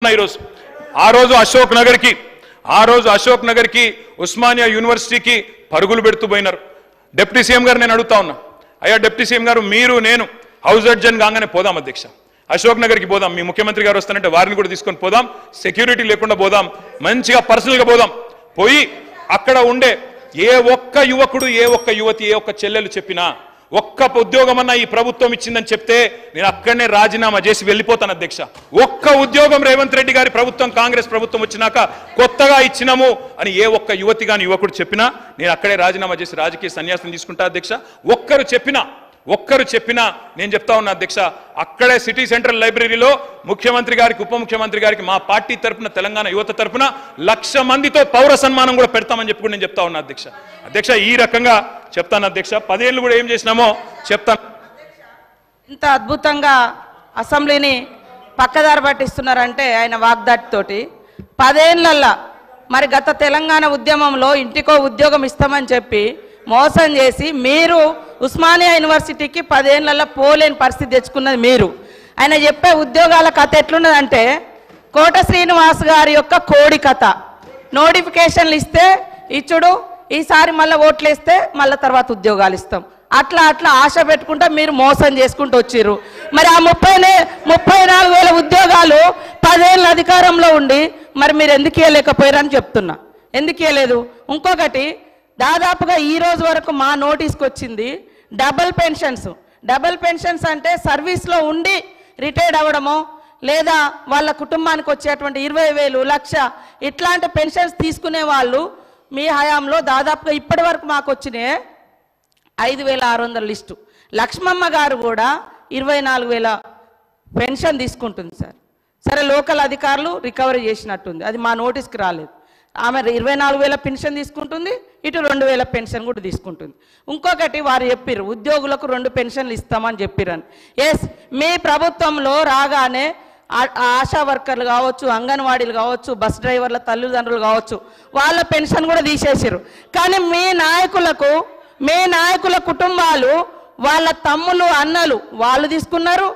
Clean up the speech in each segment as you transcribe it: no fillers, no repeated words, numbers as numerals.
ఉన్నా ఈరోజు ఆ రోజు అశోక్ నగర్కి ఉస్మానియా యూనివర్సిటీకి పరుగులు పెడుతూ పోయినారు. డిప్యూటీ సీఎం గారు నేను అడుగుతా ఉన్నా, అయ్యా డిప్యూటీ సీఎం గారు మీరు నేను హౌస్ అడ్జన్ కాగానే పోదాం అధ్యక్ష, అశోక్ నగర్కి పోదాం, మీ ముఖ్యమంత్రి గారు వస్తానంటే వారిని కూడా తీసుకొని పోదాం, సెక్యూరిటీ లేకుండా పోదాం, మంచిగా పర్సనల్గా పోదాం, పోయి అక్కడ ఉండే ఏ ఒక్క యువకుడు ఏ ఒక్క యువతి ఏ ఒక్క చెల్లెలు చెప్పినా ఒక్క ఉద్యోగం అన్నా ఈ ప్రభుత్వం ఇచ్చిందని చెప్తే నేను అక్కడనే రాజీనామా చేసి వెళ్ళిపోతాను అధ్యక్ష. ఒక్క ఉద్యోగం రేవంత్ రెడ్డి గారి ప్రభుత్వం కాంగ్రెస్ ప్రభుత్వం వచ్చినాక కొత్తగా ఇచ్చినాము అని ఏ ఒక్క యువతి గాని యువకుడు చెప్పినా నేను అక్కడే రాజీనామా చేసి రాజకీయ సన్యాసం తీసుకుంటా అధ్యక్ష. ఒక్కరు చెప్పినా నేను చెప్తా ఉన్నా అధ్యక్ష, అక్కడే సిటీ సెంట్రల్ లైబ్రరీలో ముఖ్యమంత్రి గారికి ఉప ముఖ్యమంత్రి గారికి మా పార్టీ తరపున తెలంగాణ యువత తరపున 1,00,000 మందితో పౌర సన్మానం కూడా పెడతామని చెప్పి నేను చెప్తా ఉన్నా అధ్యక్ష. అధ్యక్ష ఈ రకంగా చెప్తాను అధ్యక్ష, 10 ఏళ్ళు కూడా ఏం చేసినామో చెప్తాను. ఇంత అద్భుతంగా అసెంబ్లీని పక్కదారి పట్టిస్తున్నారంటే ఆయన వాగ్దాటితోటి 10 ఏళ్ళల్లా మరి గత తెలంగాణ ఉద్యమంలో ఇంటికో ఉద్యోగం ఇస్తామని చెప్పి మోసం చేసి మీరు ఉస్మానియా యూనివర్సిటీకి 10 ఏళ్ళల్లో పోలేని పరిస్థితి తెచ్చుకున్నది మీరు. ఆయన చెప్పే ఉద్యోగాల కథ ఎట్లున్నదంటే కోట శ్రీనివాస్ గారి యొక్క కోడి కథ. నోటిఫికేషన్లు ఇస్తే ఇచ్చుడు, ఈసారి మళ్ళీ ఓట్లు వేస్తే మళ్ళీ తర్వాత ఉద్యోగాలు ఇస్తాం, అట్లా ఆశ పెట్టుకుంటా మీరు మోసం చేసుకుంటూ వచ్చిర్రు. మరి ఆ 34,000 ఉద్యోగాలు 10 ఏళ్ళ అధికారంలో ఉండి మరి మీరు ఎందుకు ఇవ్వలేకపోయారని చెప్తున్నా. ఎందుకు ఇవ్వలేదు? ఇంకొకటి దాదాపుగా ఈ రోజు వరకు మా నోటీస్కి వచ్చింది డబుల్ పెన్షన్స్ అంటే సర్వీస్లో ఉండి రిటైర్డ్ అవ్వడమో లేదా వాళ్ళ కుటుంబానికి వచ్చేటువంటి 20,000 1,00,000 ఇట్లాంటి పెన్షన్స్ తీసుకునే వాళ్ళు మీ హయాంలో దాదాపుగా ఇప్పటి వరకు మాకు వచ్చినాయి 5,600 లిస్టు. లక్ష్మమ్మ గారు కూడా 24,000 పెన్షన్ తీసుకుంటుంది సార్. సరే లోకల్ అధికారులు రికవరీ చేసినట్టుంది, అది మా నోటీస్కి రాలేదు. ఆమె 24,000 పెన్షన్ తీసుకుంటుంది, ఇటు 2,000 పెన్షన్ కూడా తీసుకుంటుంది. ఇంకొకటి వారు చెప్పారు ఉద్యోగులకు 2 పెన్షన్లు ఇస్తామని చెప్పారని. ఎస్, మీ ప్రభుత్వంలో రాగానే ఆశా వర్కర్లు కావచ్చు, అంగన్వాడీలు కావచ్చు, బస్ డ్రైవర్ల తల్లిదండ్రులు కావచ్చు, వాళ్ళ పెన్షన్ కూడా తీసేసారు. కానీ మీ నాయకుల కుటుంబాలు వాళ్ళ తమ్ములు అన్నలు వాళ్ళు తీసుకున్నారు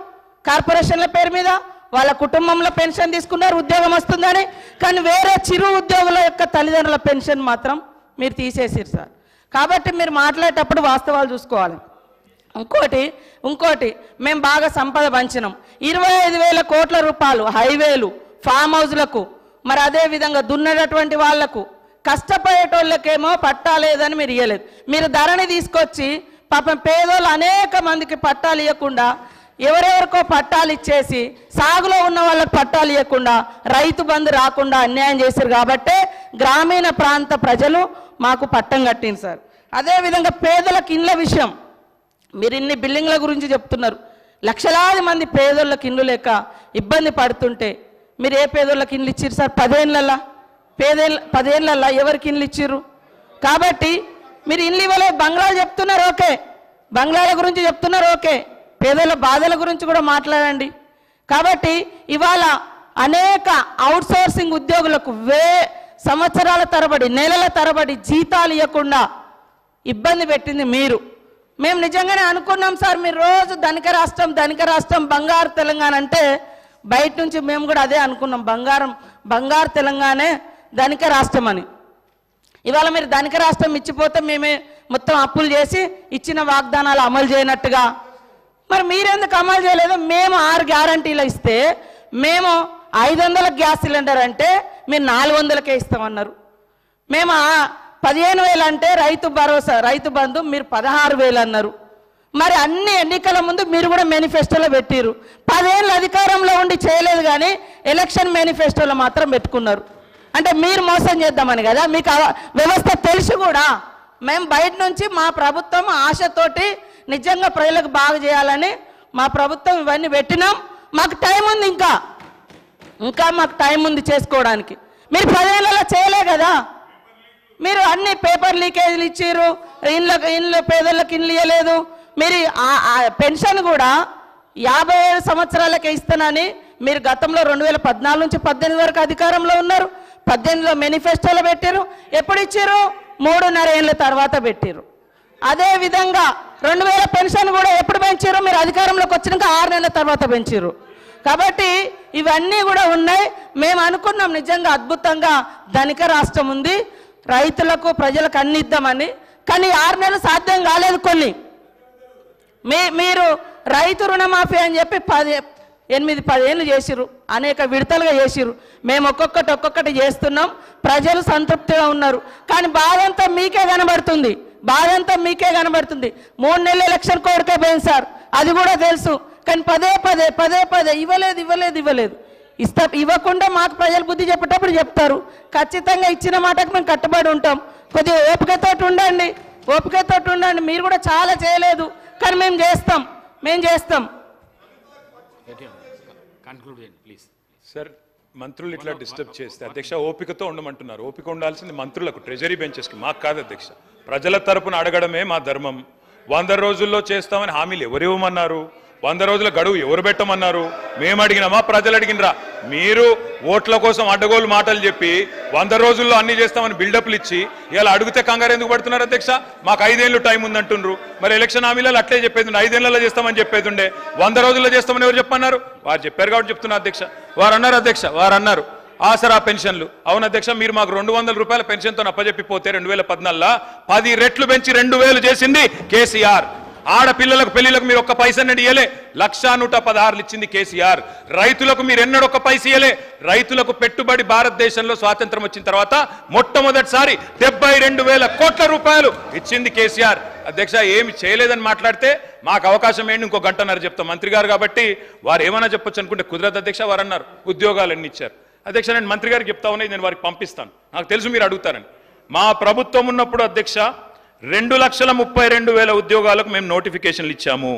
కార్పొరేషన్ల పేరు మీద, వాళ్ళ కుటుంబంలో పెన్షన్ తీసుకున్నారు ఉద్యోగం వస్తుందని. కానీ వేరే చిరు ఉద్యోగుల యొక్క తల్లిదండ్రుల పెన్షన్ మాత్రం మీరు తీసేసారు సార్. కాబట్టి మీరు మాట్లాడేటప్పుడు వాస్తవాలు చూసుకోవాలి. ఇంకోటి మేము బాగా సంపద పంచినాం, 25,000 కోట్ల రూపాయలు హైవేలు, ఫామ్ హౌస్లకు, మరి అదేవిధంగా దున్నేటటువంటి వాళ్లకు, కష్టపడేటోళ్ళకేమో పట్టాలేదని మీరు ఇవ్వలేదు. మీరు ధరని తీసుకొచ్చి పాపం పేదోళ్ళు అనేక మందికి పట్టాలు ఇవ్వకుండా ఎవరెవరికో పట్టాలు ఇచ్చేసి సాగులో ఉన్న వాళ్ళకి పట్టాలు ఇవ్వకుండా రైతు బంధు రాకుండా అన్యాయం చేశారు. కాబట్టే గ్రామీణ ప్రాంత ప్రజలు మాకు పట్టం కట్టింది సార్. అదేవిధంగా పేదలకు ఇండ్ల విషయం మీరు ఇన్ని బిల్డింగ్ల గురించి చెప్తున్నారు, లక్షలాది మంది పేదోళ్ళకి ఇండ్లు లేక ఇబ్బంది పడుతుంటే మీరు ఏ పేదోళ్ళకి ఇండ్లు ఇచ్చిర్రు సార్? 10 ఏళ్ళల్లా ఎవరికి ఇండ్లు ఇచ్చిర్రు? కాబట్టి మీరు ఇండ్లు ఇవ్వలేదు, బంగ్లాలు చెప్తున్నారు ఓకే, బంగ్లాల గురించి చెప్తున్నారు ఓకే, పేదల బాధల గురించి కూడా మాట్లాడండి. కాబట్టి ఇవాళ అనేక అవుట్సోర్సింగ్ ఉద్యోగులకు సంవత్సరాల తరబడి నెలల తరబడి జీతాలు ఇవ్వకుండా ఇబ్బంది పెట్టింది మీరు. మేము నిజంగానే అనుకున్నాం సార్, మీరు రోజు ధనిక రాష్ట్రం బంగారు తెలంగాణ అంటే బయట నుంచి మేము కూడా అదే అనుకున్నాం, బంగారు తెలంగాణే ధనిక రాష్ట్రం అని. ఇవాళ మీరు ధనిక రాష్ట్రం ఇచ్చిపోతే మేమే మొత్తం అప్పులు చేసి ఇచ్చిన వాగ్దానాలు అమలు చేయనట్టుగా మరి మీరెందుకు అమలు చేయలేదు? మేము 6 గ్యారంటీలు ఇస్తే మేము 500 గ్యాస్ సిలిండర్ అంటే మీరు 400కే ఇస్తామన్నారు. మేము 15,000 అంటే రైతు భరోసా రైతు బంధు మీరు 16,000 అన్నారు. మరి అన్ని ఎన్నికల ముందు మీరు కూడా మేనిఫెస్టోలో పెట్టిరు. 10 ఏళ్ళు అధికారంలో ఉండి చేయలేదు, కానీ ఎలక్షన్ మేనిఫెస్టోలో మాత్రం పెట్టుకున్నారు. అంటే మీరు మోసం చేద్దామని కదా, మీకు వ్యవస్థ తెలిసి కూడా మేము బయట నుంచి మా ప్రభుత్వం ఆశతోటి నిజంగా ప్రజలకు బాగా చేయాలని మా ప్రభుత్వం ఇవన్నీ పెట్టినాం. మాకు టైం ఉంది, ఇంకా మాకు టైం ఉంది చేసుకోవడానికి. మీరు 10 ఏళ్ళలో చేయలే కదా, మీరు అన్ని పేపర్ లీకేజీలు ఇచ్చారు, ఇండ్ల పేదలకు ఇండ్లు ఇవ్వలేదు. మీరు పెన్షన్ కూడా 57 సంవత్సరాలకే ఇస్తానని మీరు గతంలో 2014 నుంచి 18 వరకు అధికారంలో ఉన్నారు. 18లో మేనిఫెస్టోలో పెట్టారు. ఎప్పుడు ఇచ్చారు? 3.5 ఏళ్ళ తర్వాత పెట్టారు. అదేవిధంగా 2000 పెన్షన్ కూడా ఎప్పుడు పెంచారు? మీరు అధికారంలోకి వచ్చినాక 6 నెలల తర్వాత పెంచారు. కాబట్టి ఇవన్నీ కూడా ఉన్నాయి. మేము అనుకున్నాం నిజంగా అద్భుతంగా ధనిక రాష్ట్రం ఉంది, రైతులకు ప్రజలకు అన్ని ఇద్దామని. కానీ 6 నెలలు సాధ్యం కాలేదు. కొన్ని మీరు రైతు రుణమాఫీ అని చెప్పి 8-10 ఏళ్ళు చేసిరు, అనేక విడతలుగా చేసిరు. మేము ఒక్కొక్కటి చేస్తున్నాం, ప్రజలు సంతృప్తిగా ఉన్నారు. కానీ బాధంతా మీకే కనబడుతుంది, 3 నెలల ఎలక్షన్ కోరికే పోయింది సార్, అది కూడా తెలుసు. కానీ పదే ఇవ్వలేదు. ఇవ్వకుండా మాకు ప్రజలు బుద్ధి చెప్పేటప్పుడు చెప్తారు. ఖచ్చితంగా ఇచ్చిన మాటకు మేము కట్టుబడి ఉంటాం. కొద్దిగా ఓపికతోటి ఉండండి. మీరు కూడా చాలా చేయలేదు, కానీ మేము చేస్తాం. సార్, మంత్రులు ఇట్లా డిస్టర్బ్ చేస్తే అధ్యక్ష ఓపికతో ఉండమంటున్నారు. ఓపిక ఉండాల్సింది మంత్రులకు, ట్రెజరీ బెంచెస్కి, మాకు కాదు అధ్యక్ష. ప్రజల తరపున అడగడమే మా ధర్మం. 100 రోజుల్లో చేస్తామని హామీలు ఎవరు ఇవ్వమన్నారు? 100 రోజుల గడువు ఎవరు పెట్టమన్నారు? మేము అడిగినామా, ప్రజలు అడిగినరా? మీరు ఓట్ల కోసం అడ్డగోలు మాటలు చెప్పి 100 రోజుల్లో అన్ని చేస్తామని బిల్డప్లు ఇచ్చి ఇలా అడిగితే కంగారు ఎందుకు పడుతున్నారు అధ్యక్ష? మాకు 5 ఏళ్ళు టైం ఉందంటుండ్రు. మరి ఎలక్షన్ హామీలలో అట్లే చెప్పేది, 5 ఏళ్లలో చేస్తామని చెప్పేది ఉండే. 100 రోజుల్లో చేస్తామని ఎవరు చెప్పన్నారు? వారు చెప్పారు కాబట్టి చెప్తున్నా అధ్యక్ష. వారు అన్నారు ఆసరా పెన్షన్లు. అవును అధ్యక్ష, మీరు మాకు 200 రూపాయల పెన్షన్తో అప్పచెప్పిపోతే 2014 10 రెట్లు పెంచి 2000 చేసింది కేసీఆర్. ఆడపిల్లలకు పెళ్లిలకు మీరు ఒక్క పైసా ఇయ్యలే, 1,116 ఇచ్చింది కేసీఆర్. రైతులకు మీరు ఎన్నడూ ఒక్క పైసా ఇయ్యలే. రైతులకు పెట్టుబడి భారతదేశంలో స్వాతంత్రం వచ్చిన తర్వాత మొట్టమొదటిసారి 72,000 కోట్ల రూపాయలు ఇచ్చింది కేసీఆర్. అధ్యక్ష, ఏమి చేయలేదని మాట్లాడితే మాకు అవకాశం ఏంటి, ఇంకో గంటన్నర చెప్తాం. మంత్రి గారు కాబట్టి వారు ఏమైనా చెప్పొచ్చు అనుకుంటే కుదరదు అధ్యక్ష. వారు అన్నారు ఉద్యోగాలు ఎన్ని ఇచ్చారు. అధ్యక్ష, నేను మంత్రి గారికి చెప్తా ఉన్నాయి, నేను వారికి పంపిస్తాను. నాకు తెలుసు మీరు అడుగుతారని. మా ప్రభుత్వం ఉన్నప్పుడు అధ్యక్ష 2,32,000 ఉద్యోగాలకు మేము నోటిఫికేషన్లు ఇచ్చాము.